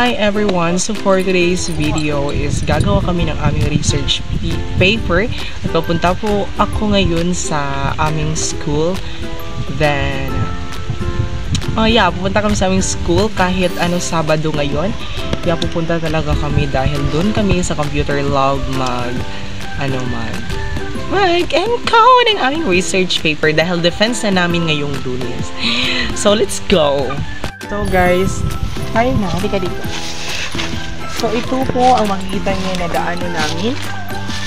Hi everyone! So for today's video is gagawa kami ng aming research paper at papunta po ako ngayon sa aming school. Then, pupunta kami sa aming school kahit Sabado ngayon. Kaya pupunta talaga kami dahil doon kami sa computer lab mag-encode ang aming research paper dahil defense na namin ngayong Lunes. So let's go! So guys, hi na, halika dito. So ito po ang makikita niyo na daanan namin.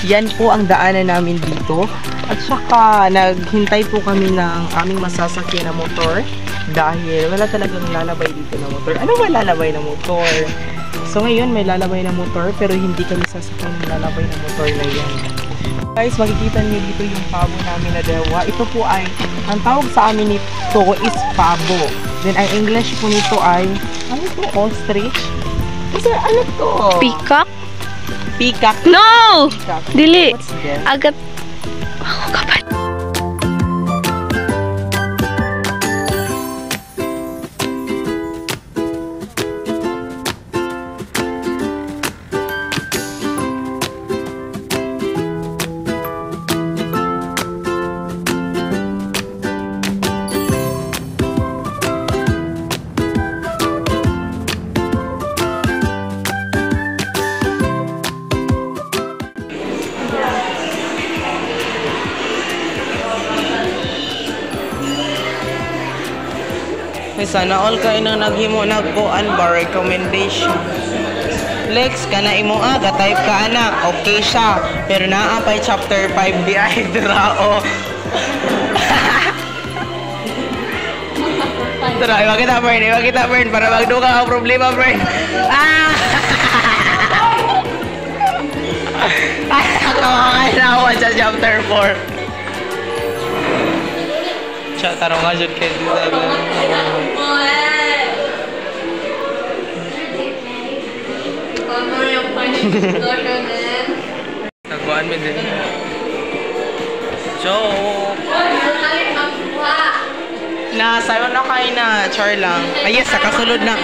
Yan po ang daanan namin dito. At saka naghintay po kami ng aming masasakyan na motor dahil wala talagang lalabay dito na motor. Ano ba lalabay na motor? So ngayon may lalabay na motor pero hindi kami sasakyan ng lalabay na motor na yan. Guys, makikita niyo dito yung pabo namin na dewa. Ito po ay, ang tawag sa amin nito is pabo. Then ang English po nito ay, ano ito? Ostrich? Kasi ano to? Peacock? Peacock? No! Peacock. Dili. What's this? Agat. Oh, kapal. May sana all kayo nang naghimo nagkuan ba recommendation. Lex, kana imo type ka ana, okay siya. Pero naa pa'y chapter 5 di ay drao. Tara, iwag kita burn para magduga ang problema burn. Ay, ako sa chapter 4. Tarong nga dyan kayo dito. Nagbuhan mo din. Joke! Sayo na kayo na. Char lang. Yes, kasulod na.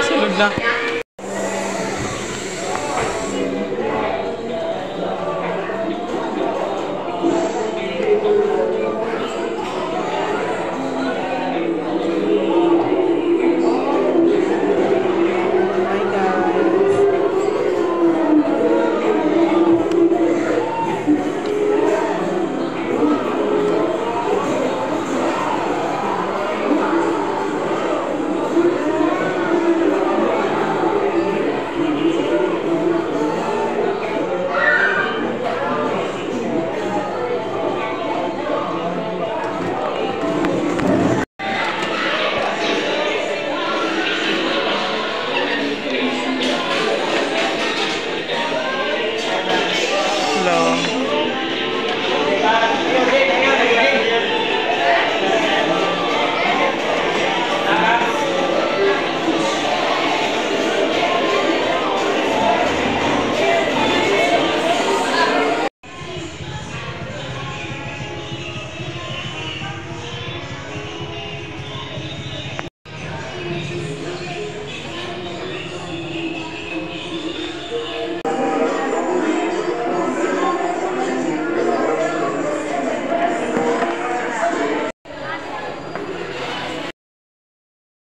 Kasulod na.